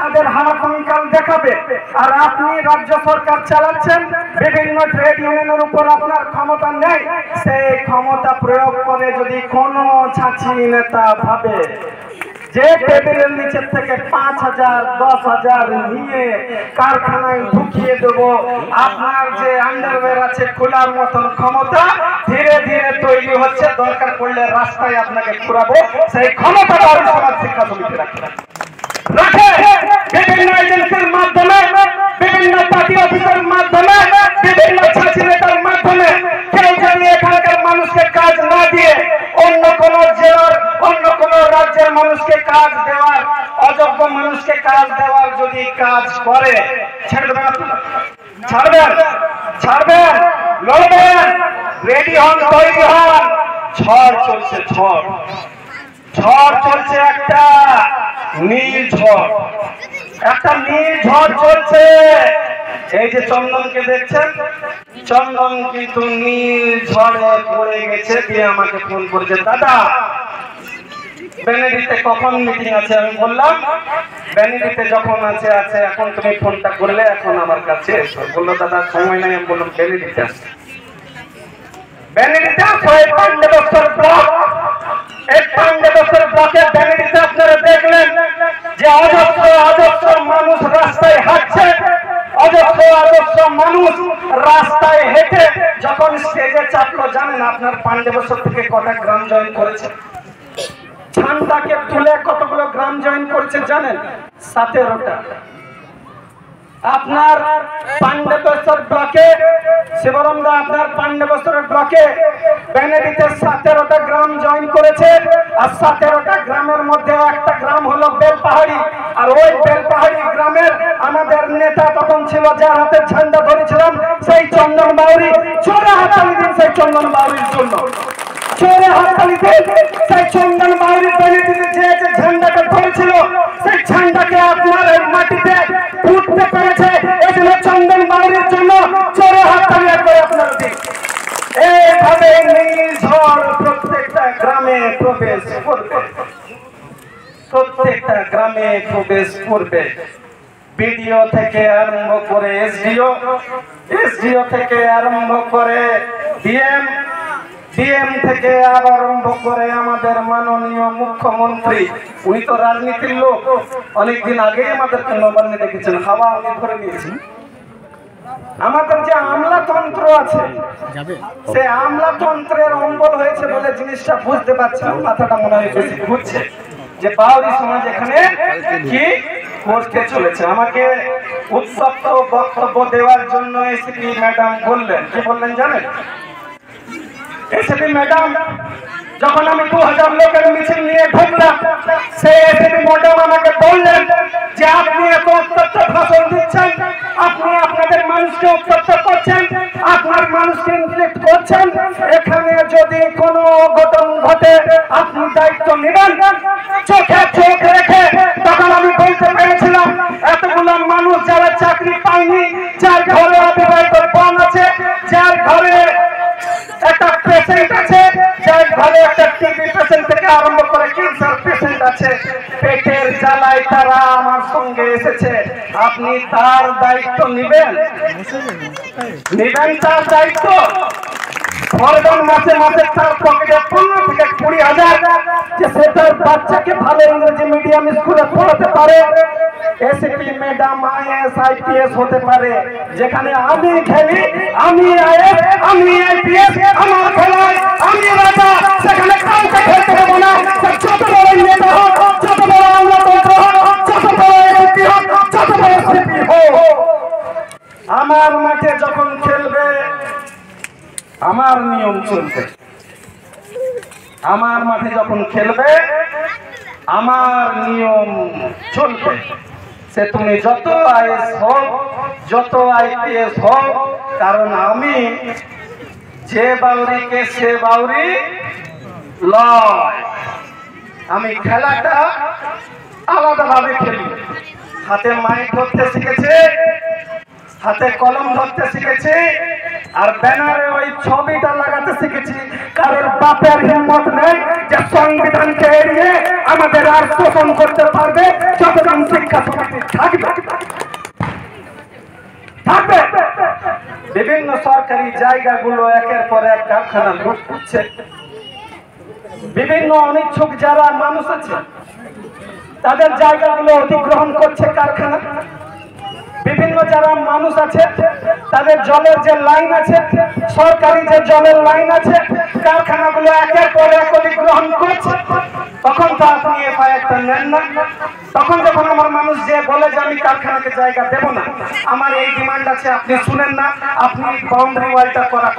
তাদের হাত কঙ্কাল দেখাবে। আর আপনি রাজ্য সরকার চালাচ্ছেন, বিভিন্ন ট্রেড ইউনিয়নের উপর আপনার ক্ষমতা নেই। সেই ক্ষমতা প্রয়োগ করে যদি কোনো ছাত্রী নেতা ভাবে যে টেবিলের নিচের থেকে 5,000 10,000 নিয়ে কারখানায় ঢুকিয়ে দেব, আপনার যে আন্ডারওয়্যার আছে খোলার মতন ক্ষমতা ধীরে ধীরে তৈরি হচ্ছে, দরকার পড়লে রাস্তায় আপনাকে ঘুরাবো, সেই ক্ষমতাটা সমাজ শিক্ষা সমিতি রাখে বিভিন্ন এজেন্সির মাধ্যমে, বিভিন্ন পার্টি অফিসের মাধ্যমে, বিভিন্ন ছাত্রী নেতার মাধ্যমে কেউ যদি এখানকার মানুষকে কাজ না দিয়ে অন্য কোন জেলার, অন্য কোন রাজ্যের মানুষকে কাজ দেওয়ার, অযোগ্য মানুষকে কাজ দেওয়ার যদি কাজ করে, ছাড়বেন? ছাড়বেন? লড়বেন? রেডি হন, তৈরি হন। ঝড় চলছে, ঝড় চলছে, একটা নীল ঝড়, একটা নীল ঝড় চলছে। এই যে চন্দনকে দেখছেন, চন্দন কিন্তু নীল ঝড়ে পড়ে গেছে, দিয়ে আমাকে ফোন করেছে, দাদা বেনেডিতে কখন মিটিং আছে? আমি বললাম বেনেডিতে যখন আছে, এখন তুমি ফোনটা করলে এখন আমার কাছে এসো। বললো দাদা সময় নাই। আমি বললাম বেনেডিতে আসছে, বেনেডিতে পান্ডেবস্বর ব্লক, এই পান্ডেবস্বর ব্লকের বেনেডিতে আপনারা দেখলেন যে অজস্র মানুষ রাস্তায় হাঁটছে, অজস্র মানুষ রাস্তায় হেঁটে যখন স্টেজে চাপলো, জানেন আপনার পান্ডেবস্বর থেকে কটা গ্রাম জয়েন করেছে? ঝান্ডাকে তুলে কতগুলো গ্রাম জয়েন করেছে জানেন? 17টা। আপনার পান্ডেবস্বর ব্লকে, শিবরমদা আপনার পান্ডেবস্বর ব্লকে বেনেডিতে 17টা গ্রাম জয়েন করেছে। আর 17টা গ্রামের মধ্যে একটা গ্রাম হলো বেলপাহাড়ি। আর ওই বেলপাহাড়ি গ্রামের আমাদের নেতা তখন ছিল, যার হাতে ঝান্ডা ধরেছিলাম, সেই চন্দন বাউরি। জোরে হাততালি দিন সেই চন্দন বাউরির জন্য, জোরে হাততালি দিন সেই চন্দন বাউরির। বেনেডিতে যে ঝান্ডাটা ধরেছিল, সেই ঝান্ডাকে আপনার মাটিতে উঠতে পেরেছে, এই জন্য চন্দন বাউরির জন্য জোরে হাততালি একবার আপনারা দিন। এইভাবে নীল ঝড় প্রত্যেকটা গ্রামে প্রবেশ করবে, প্রত্যেকটা গ্রামে প্রবেশ করবে। বিডিও থেকে আরম্ভ করে এসডিও থেকে আরম্ভ করে ডিএম থেকে আরম্ভ করে আমাদের মাননীয় মুখ্যমন্ত্রী, উনি তো রাজনীতির লোক, অনেকদিন আগেই আমাদেরকে নবান্নে দেখেছেন, হাওয়া আমি ধরে নিয়েছি। আমাদের যে আমলাতন্ত্র আছে, সে আমলাতন্ত্রের অম্বল হয়েছে বলে জিনিসটা বুঝতে পারছি, মাথাটা মনে হয় বেশি ঘুরছে যে বাউরি সমাজ এখানে কি করতে চলেছে। আমাকে উত্তপ্ত বক্তব্য দেওয়ার জন্য এসপি ম্যাডাম বললেন, কি বললেন জানেন? এসপি ম্যাডাম যখন আমি 2000 লোকের মিছিল নিয়ে ঢুকলাম, সেই এসপি ম্যাডাম আমাকে বললেন যে আপনি এত উত্তপ্ত ভাষণ দিচ্ছেন, আপনি আপনাদের মানুষকে উত্তপ্ত করছেন, আপনার মানুষকে ইনফ্লিক্ট করছেন, এখানে যদি কোনো অঘটন ঘটে আপনি দায়িত্ব নেবেন। চোখে চোখ রেখে তখন আমি বলতে পেরেছিলাম, এতগুলো মানুষ যারা চাকরি পায়নি, যার ঘরে অবিবাহিত বোন আছে, যার ঘরে একটা পেশেন্ট আছে, যার ঘরে একটা টিবি পেশেন্ট থেকে আরম্ভ করে ক্যান্সার পেশেন্ট আছে, পেটের জ্বালায় তারা আমার সঙ্গে এসেছে, আপনি তার দায়িত্ব নেবেন? তার দায়িত্ব? মাসে মাসে তার পকেটে 15 থেকে 20,000, যে সে তার বাচ্চাকে ভালো ইংরেজি মিডিয়াম স্কুলে পড়াতে পারে। এসপি ম্যাডাম আইএস আইপিএস হতে পারে, যেখানে আমি খেলি, আমি আইএস, আমি আইপিএস, আমার খেলায় আমি রাজা, সেখানে কাউকে খেলতে দেবো না। যত বড় নেতা হোক, যত বড় আমলাতন্ত্র হোক, যত বড় এসপি হোক, যত বড় এসপি হোক, আমার মাঠে যখন খেলবে আমার নিয়ম চলবে। আমার মাঠে যখন খেলবে আমার নিয়ম চলবে। সে তুমি যত আইএস হোক, যত আইপিএস হোক, কারণ আমি যে বাউরিকে সে বাউরি লয়। আমি খেলাটা আলাদাভাবে খেলি। হাতে মাইক ধরতে শিখেছে, হাতে কলম ধরতে শিখেছে, আর ব্যানারে ওই ছবিটা লাগাতে শিখেছি। কারোর বাপের হিম্মত নেই যে সংবিধানকে এড়িয়ে আমাদের আর শোষণ করতে পারবে যতদিন শিক্ষা সমিতি থাকবে। বিভিন্ন সরকারি জায়গাগুলো একের পর এক কারখানা লুট করছে। বিভিন্ন অনিচ্ছুক যারা মানুষ আছে তাদের জায়গাগুলো অধিগ্রহণ করছে কারখানা। বিভিন্ন যারা মানুষ আছে তাদের জলের যে লাইন আছে, সরকারি যে জলের লাইন আছে, কারখানাগুলো একের পর এক অধিগ্রহণ করছে। তখন তো আপনি এফআইআরটা নেন না। তখন যখন আমার মানুষ যে বলে যে আমি কারখানাকে জায়গা দেব না, আমার এই ডিমান্ড আছে, আপনি শুনেন না, আপনি বাউন্ডারি ওয়ালটা করা